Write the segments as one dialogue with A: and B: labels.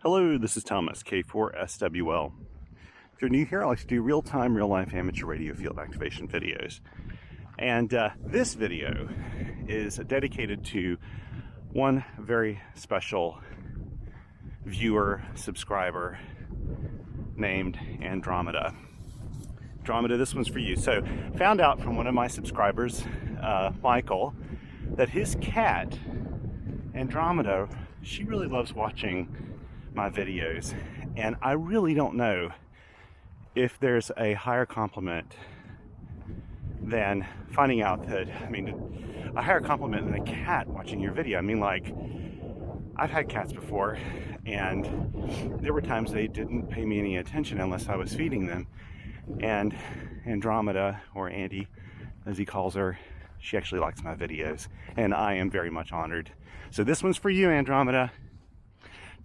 A: Hello, this is Thomas, K4SWL. If you're new here, I like to do real-time, real-life amateur radio field activation videos. And this video is dedicated to one very special viewer, subscriber named Andromeda. Andromeda, this one's for you. So, found out from one of my subscribers, Michael, that his cat, Andromeda, she really loves watching my videos, and I really don't know if there's a higher compliment than finding out that, a higher compliment than a cat watching your video. I mean, like, I've had cats before, and there were times they didn't pay me any attention unless I was feeding them, and Andromeda, or Andy, as he calls her, she actually likes my videos, and I am very much honored. So this one's for you, Andromeda.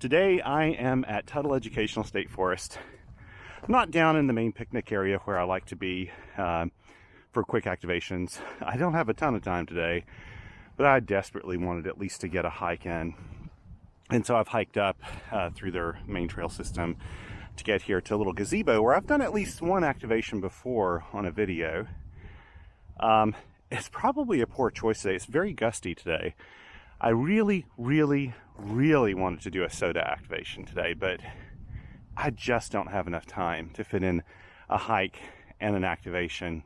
A: Today I am at Tuttle Educational State Forest, not down in the main picnic area where I like to be for quick activations. I don't have a ton of time today, but I desperately wanted at least to get a hike in. And so I've hiked up through their main trail system to get here to a little gazebo where I've done at least one activation before on a video. It's probably a poor choice today. It's very gusty today. I really wanted to do a soda activation today, but I just don't have enough time to fit in a hike and an activation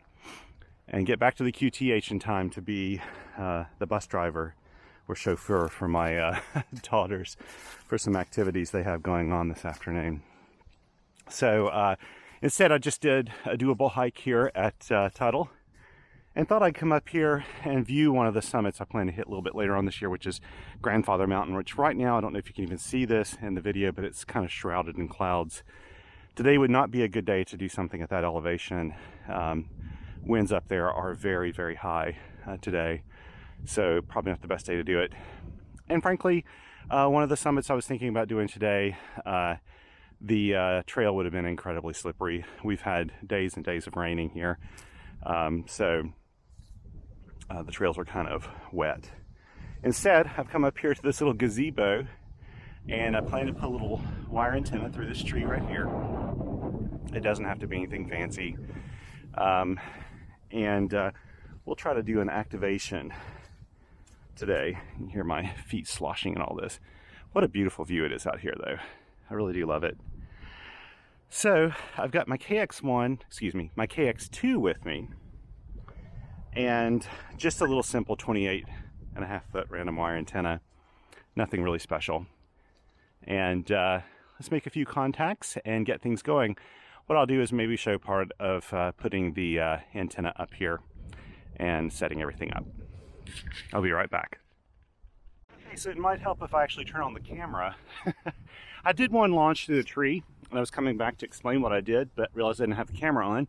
A: and get back to the QTH in time to be the bus driver or chauffeur for my daughters for some activities they have going on this afternoon. So instead, I just did a doable hike here at Tuttle, and thought I'd come up here and view one of the summits I plan to hit a little bit later on this year, which is Grandfather Mountain, which right now, I don't know if you can even see this in the video, but it's kind of shrouded in clouds. Today would not be a good day to do something at that elevation. Winds up there are very high today, so probably not the best day to do it. And frankly, one of the summits I was thinking about doing today, the trail would have been incredibly slippery. We've had days and days of raining here. The trails are kind of wet. Instead, I've come up here to this little gazebo, and I plan to put a little wire antenna through this tree right here. It doesn't have to be anything fancy. We'll try to do an activation today. You can hear my feet sloshing and all this. What a beautiful view it is out here, though. I really do love it. So I've got my KX2 with me, and just a little simple 28.5 foot random wire antenna, nothing really special. And let's make a few contacts and get things going. What I'll do is maybe show part of putting the antenna up here and setting everything up. I'll be right back. Okay, so it might help if I actually turn on the camera. I did one launch through the tree, and I was coming back to explain what I did, but realized I didn't have the camera on.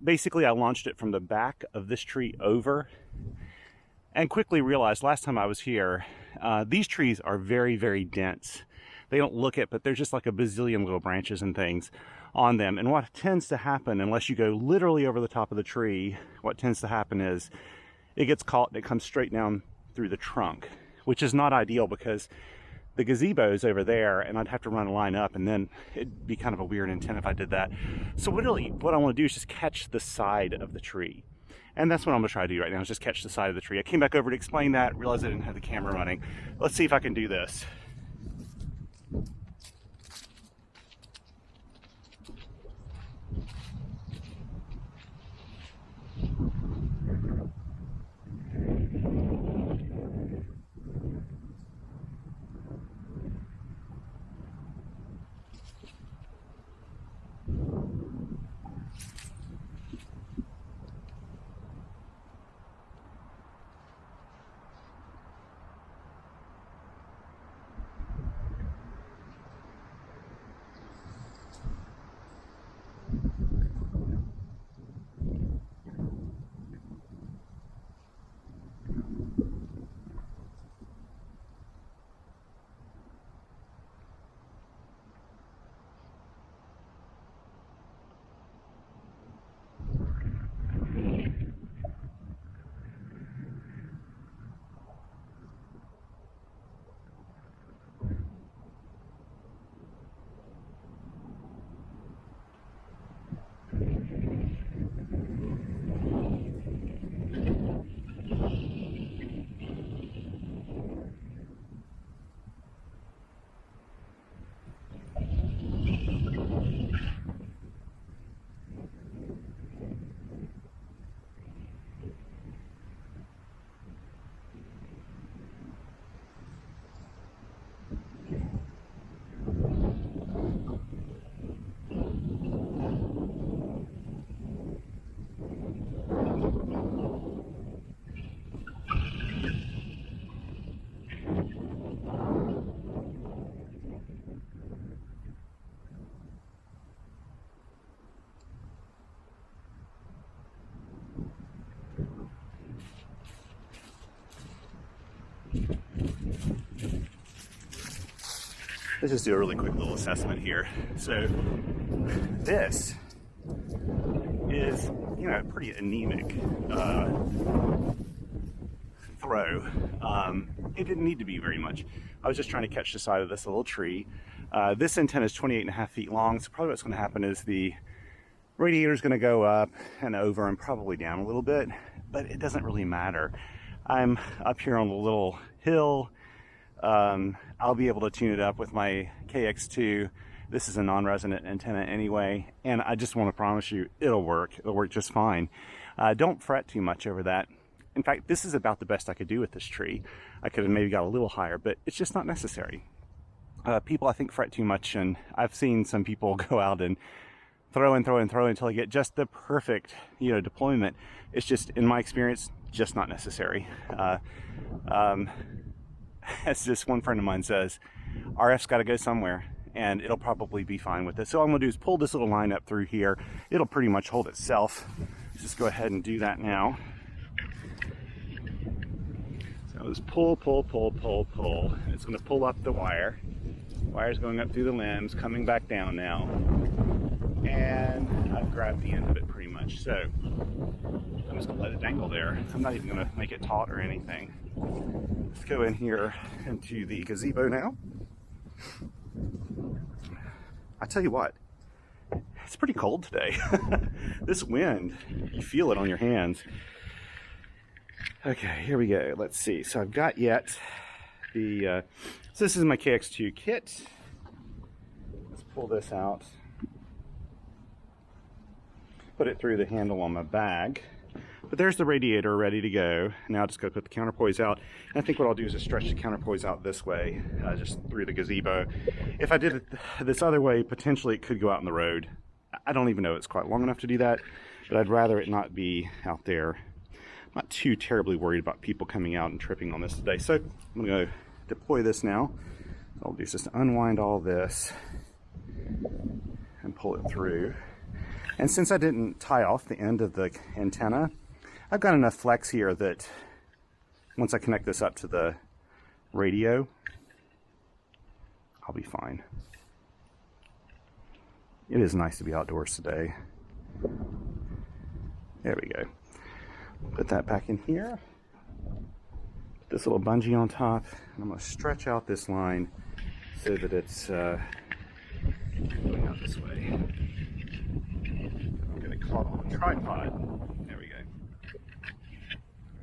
A: Basically, I launched it from the back of this tree over, and quickly realized last time I was here, these trees are very dense. They don't look it, but there's just like a bazillion little branches and things on them. And what tends to happen, unless you go literally over the top of the tree, what tends to happen is it gets caught and it comes straight down through the trunk, which is not ideal because the gazebo's over there, and I'd have to run a line up, and then it'd be kind of a weird antenna if I did that. So really, what I want to do is just catch the side of the tree. And that's what I'm going to try to do right now, is just catch the side of the tree. I came back over to explain that, realized I didn't have the camera running. Let's see if I can do this. let's just do a really quick little assessment here. So this is, you know, pretty anemic throw. It didn't need to be very much. I was just trying to catch the side of this little tree. This antenna is 28.5 feet long, so probably what's going to happen is the radiator is going to go up and over and probably down a little bit, but it doesn't really matter. I'm up here on a little hill. I'll be able to tune it up with my KX2. This is a non-resonant antenna anyway, and I just want to promise you it'll work. It'll work just fine. Don't fret too much over that. In fact, this is about the best I could do with this tree. I could have maybe got a little higher, but it's just not necessary. People, I think, fret too much, and I've seen some people go out and throw and throw and throw until they get just the perfect, you know, deployment. It's just, in my experience, just not necessary. As this one friend of mine says, RF's got to go somewhere, and it'll probably be fine with this. So all I'm going to do is pull this little line up through here. It'll pretty much hold itself. Let's just go ahead and do that now. So just pull, pull, pull, pull, pull. It's going to pull up the wire. Wire's going up through the limbs, coming back down now. And I've grabbed the end of it pretty much. So I'm just going to let it dangle there. I'm not even going to make it taut or anything. Let's go in here into the gazebo now. I tell you what, it's pretty cold today. This wind, you feel it on your hands. Okay, here we go. Let's see. So I've got yet the, so this is my KX2 kit. Let's pull this out. Put it through the handle on my bag. But there's the radiator ready to go. Now just got to put the counterpoise out. And I think what I'll do is just stretch the counterpoise out this way, just through the gazebo. If I did it this other way, potentially it could go out in the road. I don't even know it's quite long enough to do that, but I'd rather it not be out there. I'm not too terribly worried about people coming out and tripping on this today. So I'm going to deploy this now. All I'll do is just unwind all this and pull it through. And since I didn't tie off the end of the antenna, I've got enough flex here that once I connect this up to the radio, I'll be fine. It is nice to be outdoors today. There we go. Put that back in here. Put this little bungee on top, and I'm going to stretch out this line so that it's going out this way. I'm going to caught on the tripod. There we go.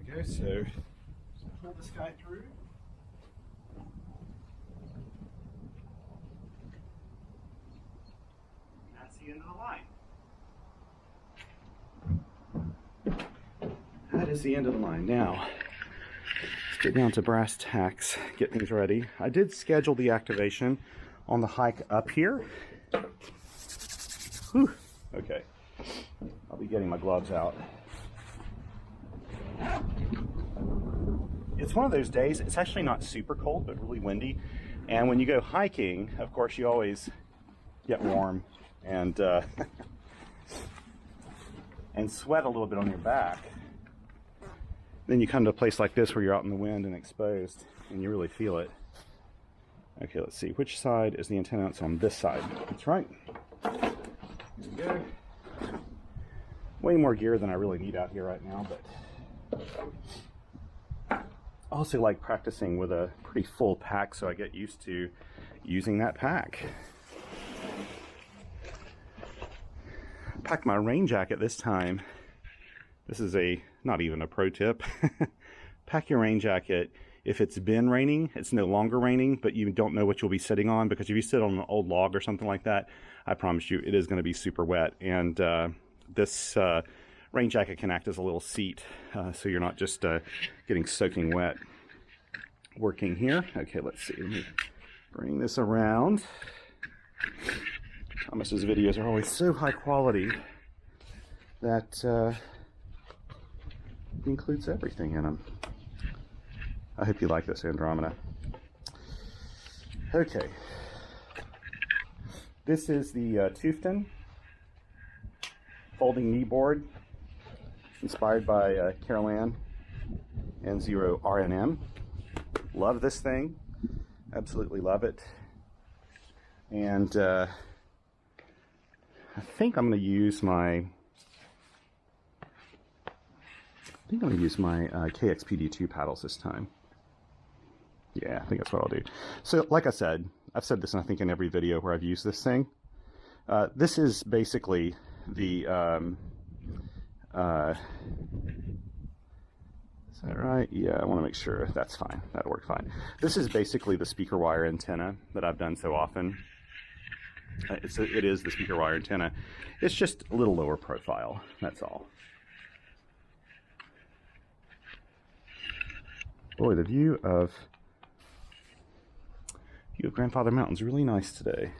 A: There we go. So pull this guy through. That's the end of the line. That is the end of the line. Now, let's get down to brass tacks, get things ready. I did schedule the activation on the hike up here. Whew. Okay. I'll be getting my gloves out. It's one of those days, it's actually not super cold, but really windy. And when you go hiking, of course, you always get warm and and sweat a little bit on your back. Then you come to a place like this where you're out in the wind and exposed, and you really feel it. Okay, let's see. Which side is the antenna? It's on this side. That's right. Here we go. Way more gear than I really need out here right now, but I also like practicing with a pretty full pack, so I get used to using that pack. I packed my rain jacket this time. This is not even a pro tip. Pack your rain jacket. If it's been raining, it's no longer raining, but you don't know what you'll be sitting on, because if you sit on an old log or something like that, I promise you it is going to be super wet. And this rain jacket can act as a little seat, so you're not just getting soaking wet. Working here. Okay, let's see. Let me bring this around. Thomas's videos are always so high quality that he includes everything in them. I hope you like this, Andromeda. Okay. This is the Tufton folding knee board, inspired by Carol Ann N0 RNM. Love this thing. Absolutely love it. And I think I'm going to use my KXPD2 paddles this time. Yeah, I think that's what I'll do. So, like I said, I've said this, I think, in every video where I've used this thing. This is basically the, is that right? Yeah, I want to make sure that's fine. That'll work fine. This is basically the speaker wire antenna that I've done so often. It is the speaker wire antenna. It's just a little lower profile, that's all. Boy, the view of Grandfather Mountain is really nice today.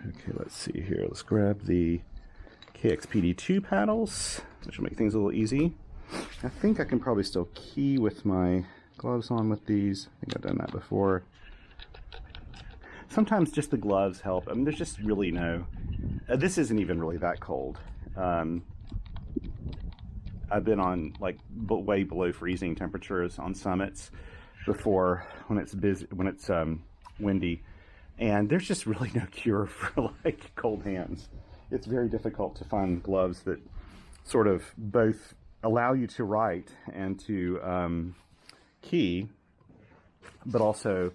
A: Okay, let's see here. Let's grab the KXPD2 paddles, which will make things a little easy. I think I can probably still key with my gloves on with these. I think I've done that before. Sometimes just the gloves help. I mean, there's just really no... this isn't even really that cold. I've been on like way below freezing temperatures on summits before when it's busy, when it's windy, and there's just really no cure for like cold hands. It's very difficult to find gloves that sort of both allow you to write and to key, but also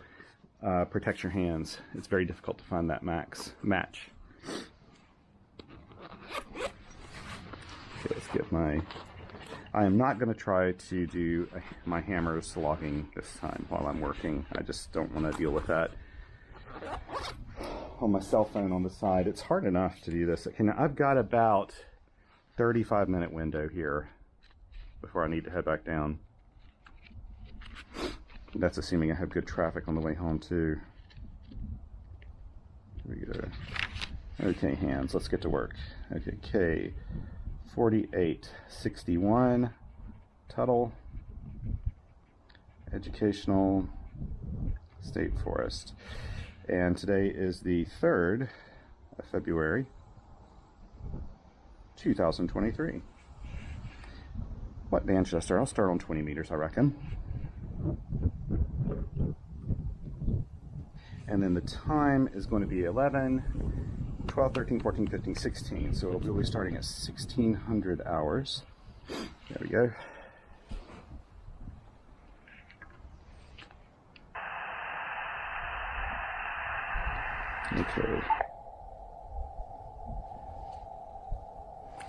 A: protect your hands. It's very difficult to find that match. Okay, let's get my... I am not going to try to do my hammers logging this time while I'm working. I just don't want to deal with that. On my cell phone on the side, it's hard enough to do this. I've got about 35-minute window here before I need to head back down. That's assuming I have good traffic on the way home too. Here we go. Okay, hands, let's get to work. Okay, K. 4861 Tuttle Educational State Forest, and today is the 3rd of February 2023. What band should I start? I'll start on 20 meters, I reckon. And then the time is going to be 11, 12, 13, 14, 15, 16. So it'll be starting at 1600 hours. There we go. Okay.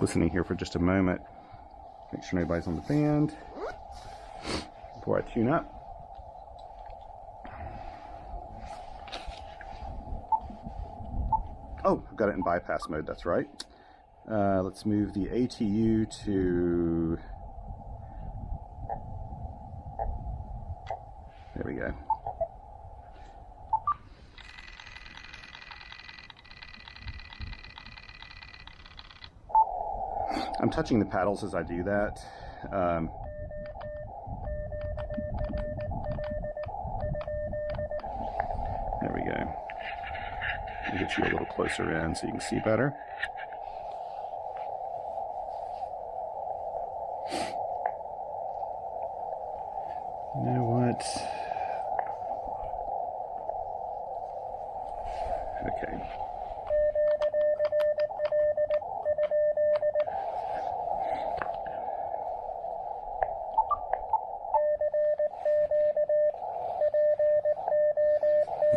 A: Listening here for just a moment. Make sure nobody's on the band before I tune up. Oh, I've got it in bypass mode, that's right. Let's move the ATU to... There we go. I'm touching the paddles as I do that. There we go. I'll get you a little closer in so you can see better. You know what? Okay.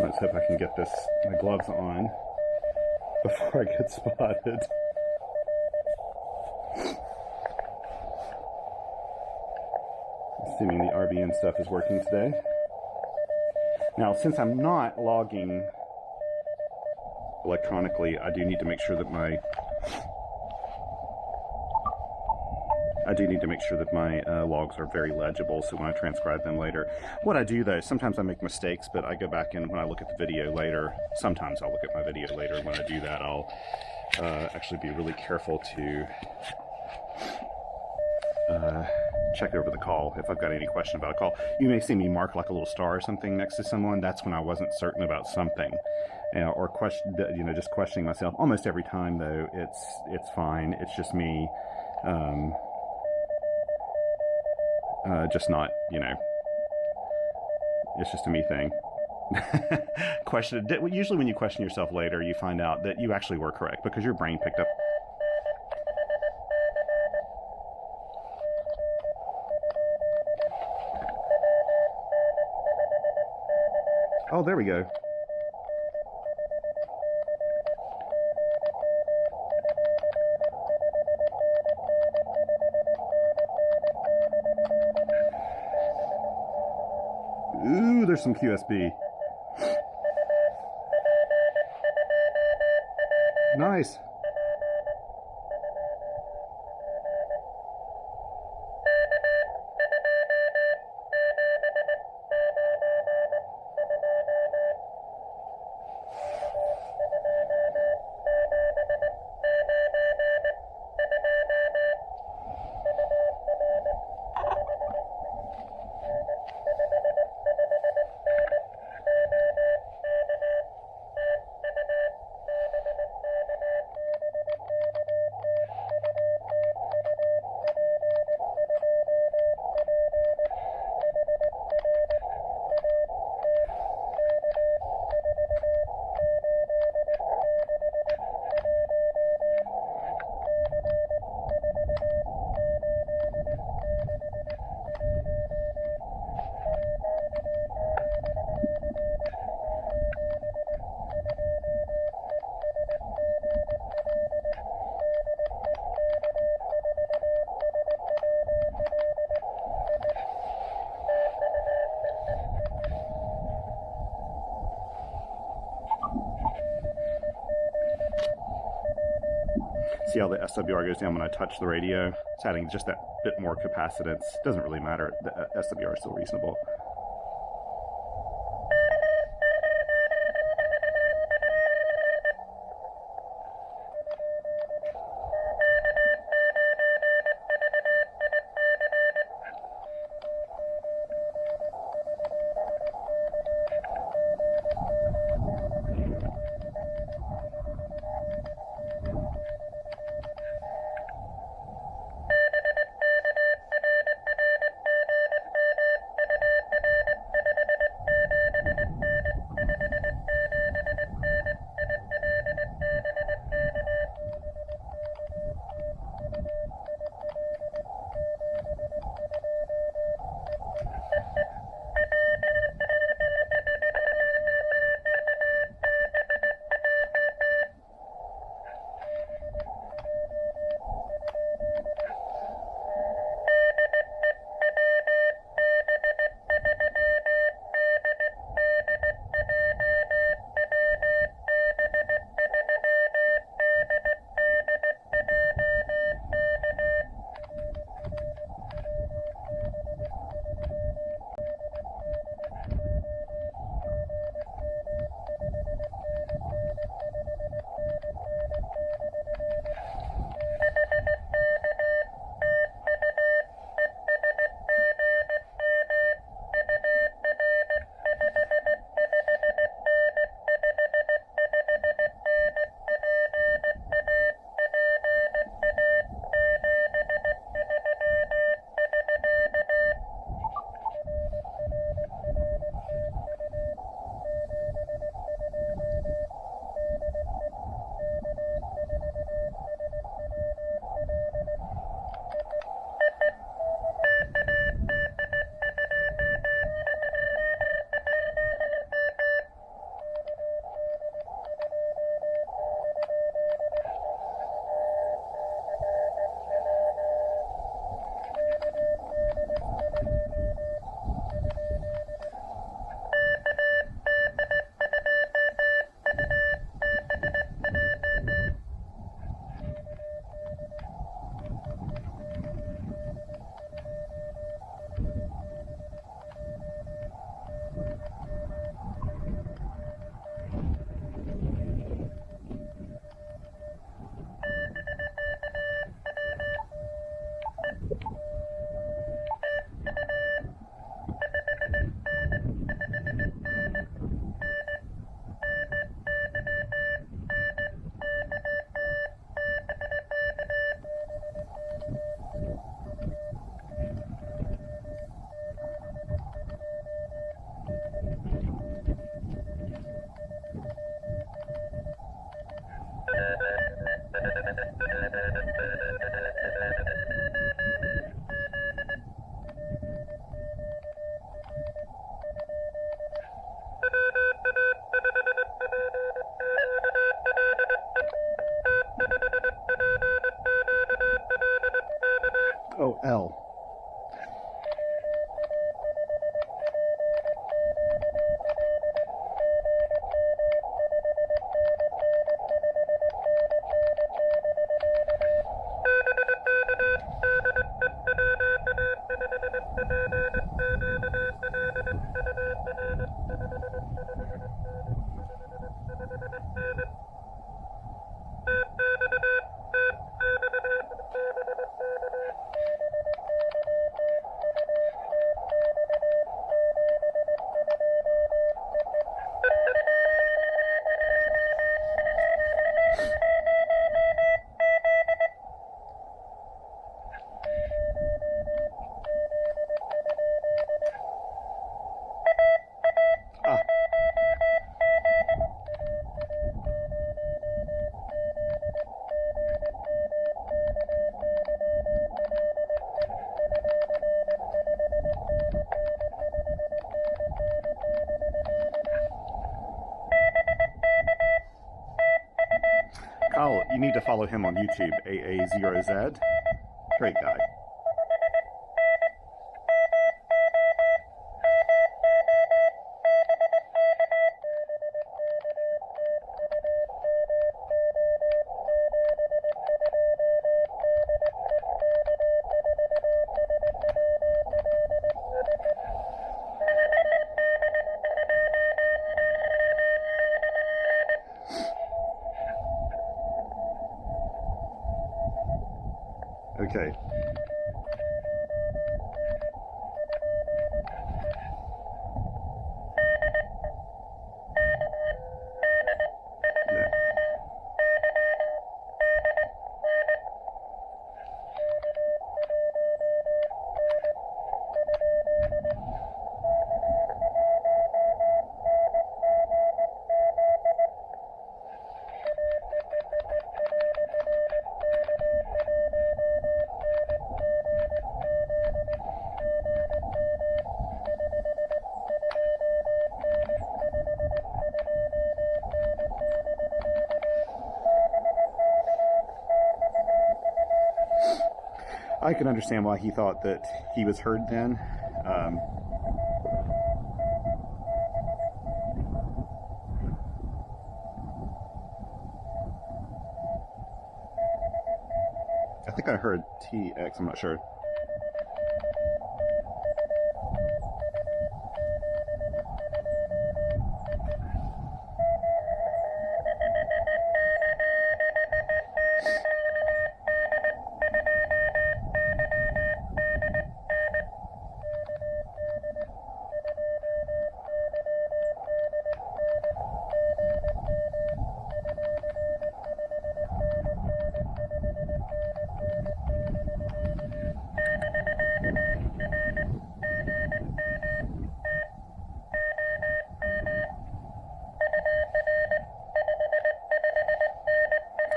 A: Let's hope I can get my gloves on before I get spotted. Assuming the RBN stuff is working today. Now, since I'm not logging electronically, I do need to make sure that my logs are very legible, so when I transcribe them later. What I do, though, sometimes I make mistakes, but I go back and when I look at the video later, sometimes I'll look at my video later, and when I do that, I'll actually be really careful to check over the call if I've got any question about a call. You may see me mark like a little star or something next to someone. That's when I wasn't certain about something, or just questioning myself. Almost every time, though, it's fine. It's just me. Just not, it's just a me thing. Usually when you question yourself later, you find out that you actually were correct because your brain picked up. Oh, there we go. Ooh, there's some QSB. Nice. See how the SWR goes down when I touch the radio? It's adding just that bit more capacitance. Doesn't really matter. The SWR is still reasonable. need to follow him on YouTube, AA0Z. Great guy. Okay. I can understand why he thought that he was heard then. I think I heard TX, I'm not sure.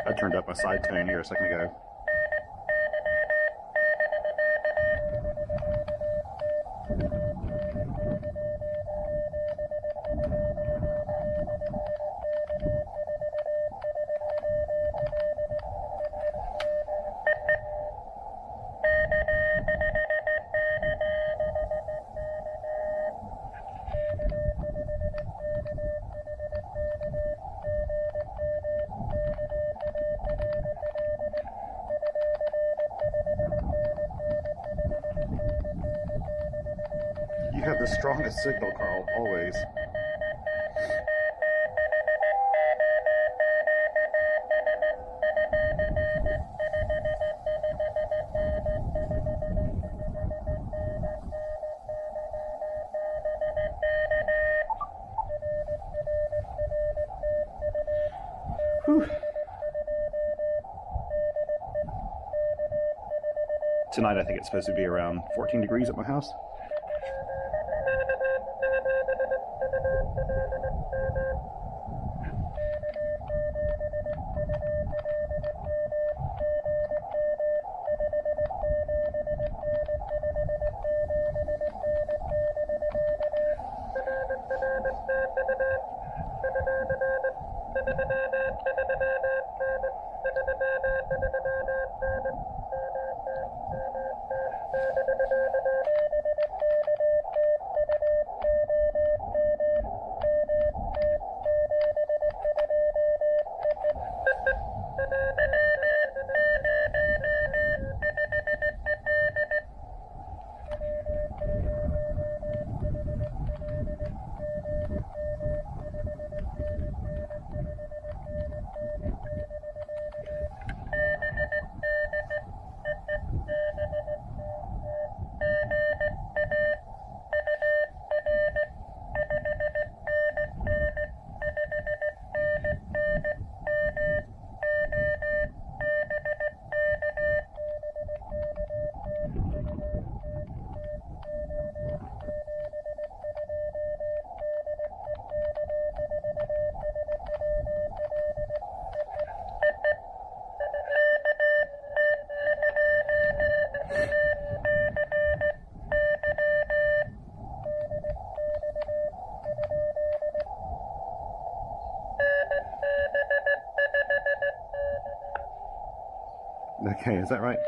A: I turned up my side tone here a second ago. You have the strongest signal, Carl, always. Whew. Tonight I think it's supposed to be around 14 degrees at my house. Okay, is that right?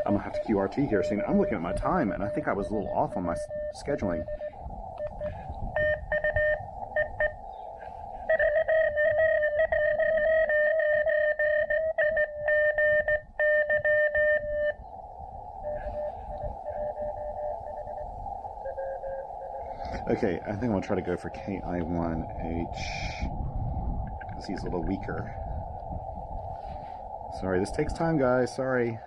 A: I'm gonna have to QRT here soon. I'm looking at my time and I think I was a little off on my scheduling. Okay, I think I'm gonna try to go for KI1H because he's a little weaker. Sorry, this takes time, guys. Sorry.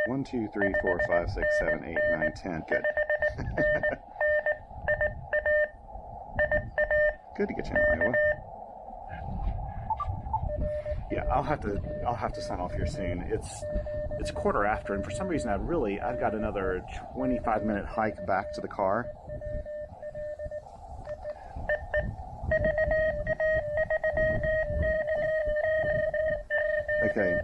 A: One, two, three, four, five, six, seven, 8, 9, 10. Good. Good to get you in Iowa. Yeah, I'll have to sign off here soon. It's quarter after, and for some reason I've got another 25-minute hike back to the car. Okay.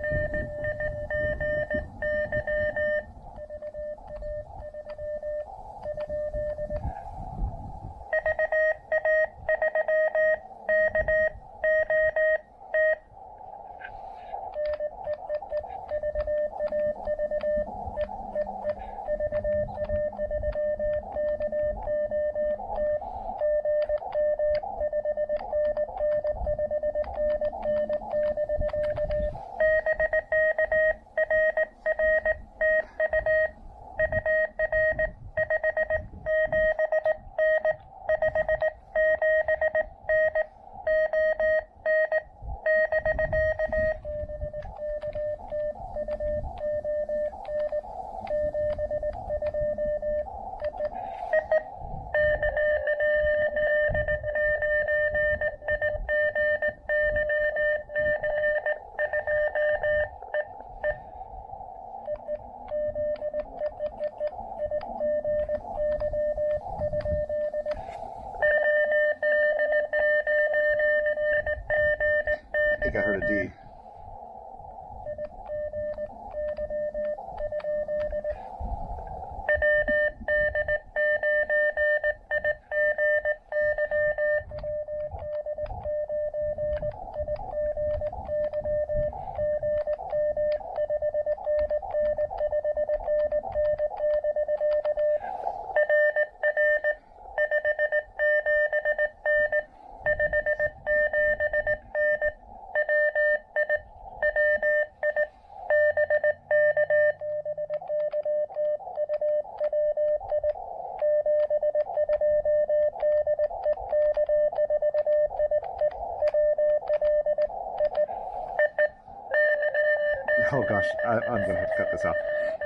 A: Oh gosh, I'm gonna have to cut this out.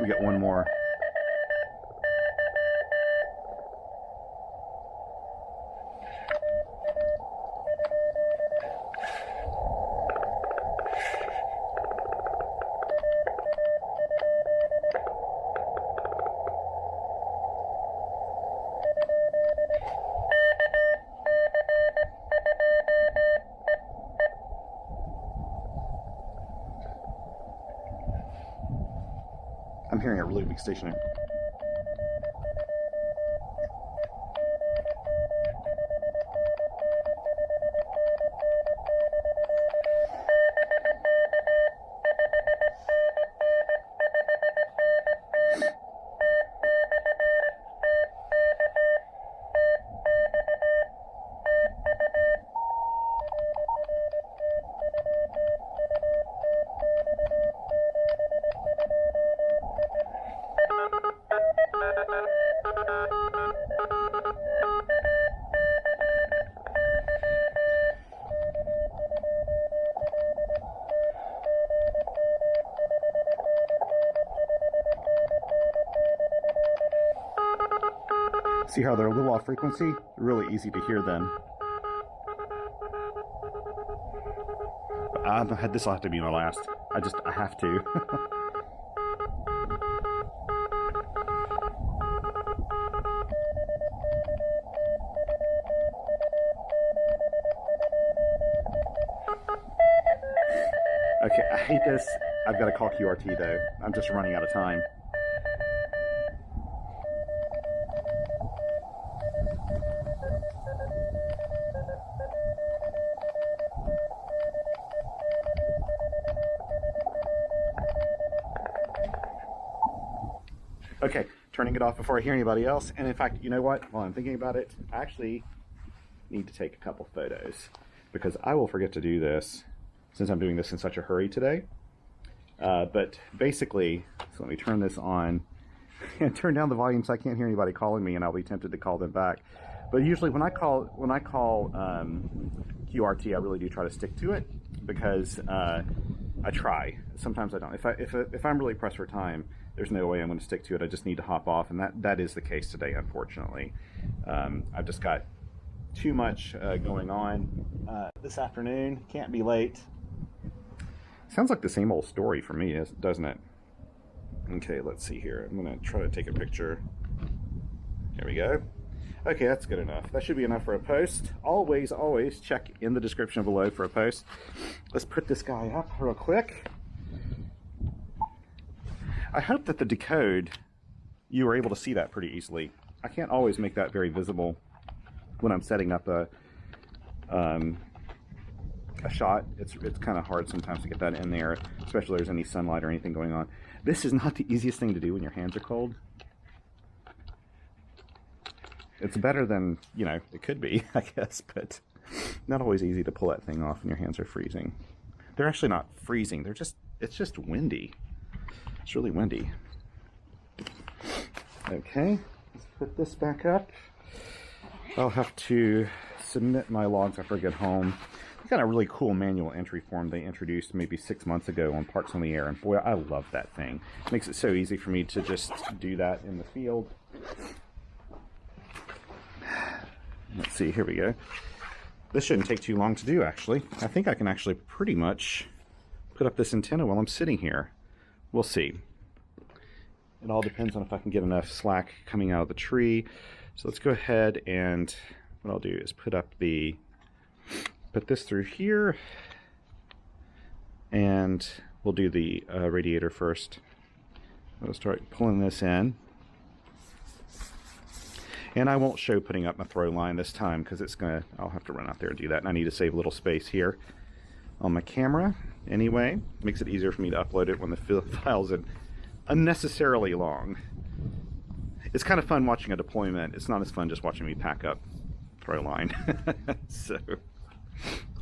A: We got one more. I'm hearing a really big stationary. See how they're a little off frequency? Really easy to hear then. This will have to be my last. I have to. Okay, I hate this. I've got to call QRT though. I'm just running out of time. Okay, turning it off before I hear anybody else. And in fact, you know what? While I'm thinking about it, I actually need to take a couple photos because I will forget to do this since I'm doing this in such a hurry today. But basically, so let me turn this on and turn down the volume so I can't hear anybody calling me, and I'll be tempted to call them back. But usually when I call QRT, I really do try to stick to it because I try. Sometimes I don't. If I'm really pressed for time, there's no way I'm going to stick to it. I just need to hop off, and that is the case today, unfortunately. I've just got too much going on this afternoon. Can't be late. Sounds like the same old story for me, doesn't it? Okay, let's see here. I'm going to try to take a picture. Here we go. Okay, that's good enough. That should be enough for a post. Always check in the description below for a post. Let's put this guy up real quick. I hope that the decode, you were able to see that pretty easily. I can't always make that very visible when I'm setting up a shot. It's kind of hard sometimes to get that in there, especially if there's any sunlight or anything going on. This is not the easiest thing to do when your hands are cold. It's better than, you know, it could be, I guess, but not always easy to pull that thing off when your hands are freezing. They're actually not freezing. It's just windy. It's really windy. Okay, let's put this back up. I'll have to submit my logs after I get home. They got a really cool manual entry form they introduced maybe 6 months ago on Parks on the Air, and boy, I love that thing. It makes it so easy for me to just do that in the field. Let's see, here we go. This shouldn't take too long to do, actually. I think I can actually pretty much put up this antenna while I'm sitting here. We'll see. It all depends on if I can get enough slack coming out of the tree. So let's go ahead, and what I'll do is put this through here, and we'll do the radiator first. I'll start pulling this in. And I won't show putting up my throw line this time because I'll have to run out there and do that, and I need to save a little space here on my camera. Anyway, makes it easier for me to upload it when the file's unnecessarily long. It's kind of fun watching a deployment. It's not as fun just watching me pack up throw line. So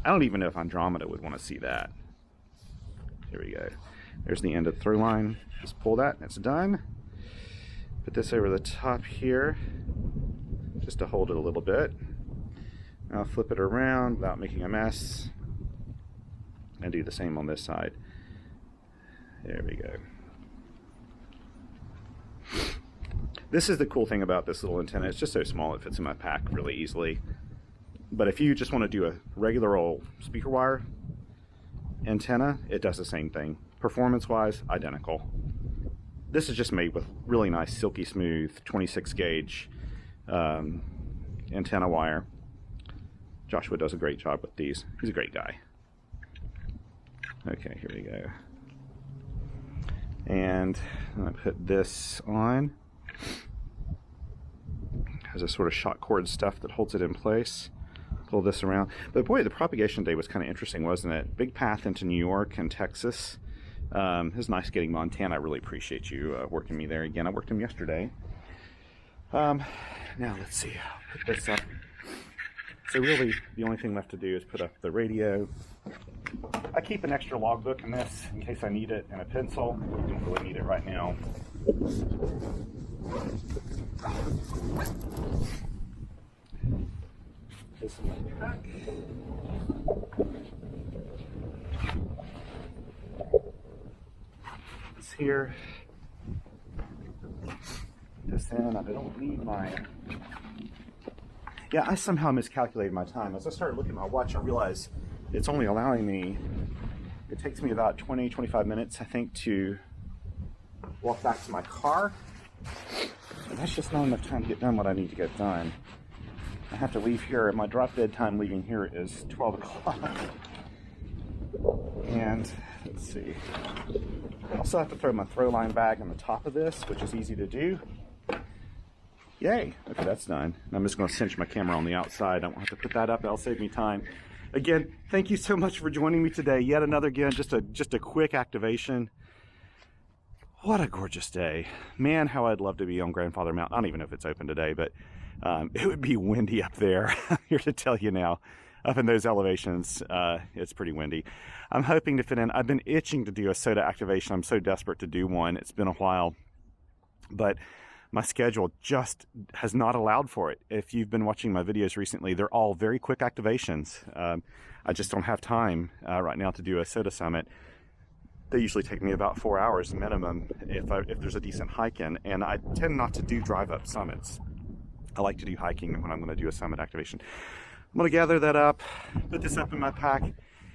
A: I don't even know if Andromeda would want to see that. Here we go. There's the end of the throw line. Just pull that and it's done. Put this over the top here just to hold it a little bit. I'll flip it around without making a mess and do the same on this side. There we go. This is the cool thing about this little antenna. It's just so small, it fits in my pack really easily. But if you just want to do a regular old speaker wire antenna, it does the same thing. Performance-wise, identical. This is just made with really nice, silky smooth 26 gauge antenna wire. Joshua does a great job with these. He's a great guy. Okay, here we go. And I'm going to put this on. Has a sort of shot cord stuff that holds it in place. Pull this around. But boy, the propagation day was kind of interesting, wasn't it? Big path into New York and Texas. It was nice getting Montana. I really appreciate you working me there again. I worked him yesterday. Now let's see. I'll put this up. So really, the only thing left to do is put up the radio. I keep an extra logbook in this in case I need it, and a pencil. I don't really need it right now. This is my pack. This here. This in. I don't need my. Yeah, I somehow miscalculated my time. As I started looking at my watch, I realized it's only allowing me, it takes me about 20, 25 minutes, I think, to walk back to my car. And that's just not enough time to get done what I need to get done. I have to leave here. My drop dead time leaving here is 12 o'clock. And let's see. I also have to throw my throw line bag on the top of this, which is easy to do. Yay. Okay, that's done. I'm just going to cinch my camera on the outside. I won't have to put that up. That'll save me time. Again, thank you so much for joining me today. Yet another, again, just a quick activation. What a gorgeous day. Man, how I'd love to be on Grandfather Mountain. I don't even know if it's open today, but it would be windy up there. I'm here to tell you now. Up in those elevations, it's pretty windy. I'm hoping to fit in. I've been itching to do a SOTA activation. I'm so desperate to do one. It's been a while. But my schedule just has not allowed for it. If you've been watching my videos recently, they're all very quick activations. I just don't have time right now to do a SOTA summit. They usually take me about 4 hours minimum if there's a decent hike in, and I tend not to do drive-up summits. I like to do hiking when I'm going to do a summit activation. I'm going to gather that up, put this up in my pack,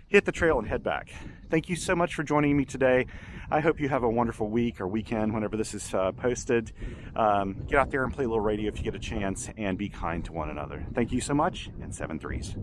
A: hit the trail, and head back. Thank you so much for joining me today. I hope you have a wonderful week or weekend whenever this is posted. Get out there and play a little radio if you get a chance, and be kind to one another. Thank you so much, and 7 threes.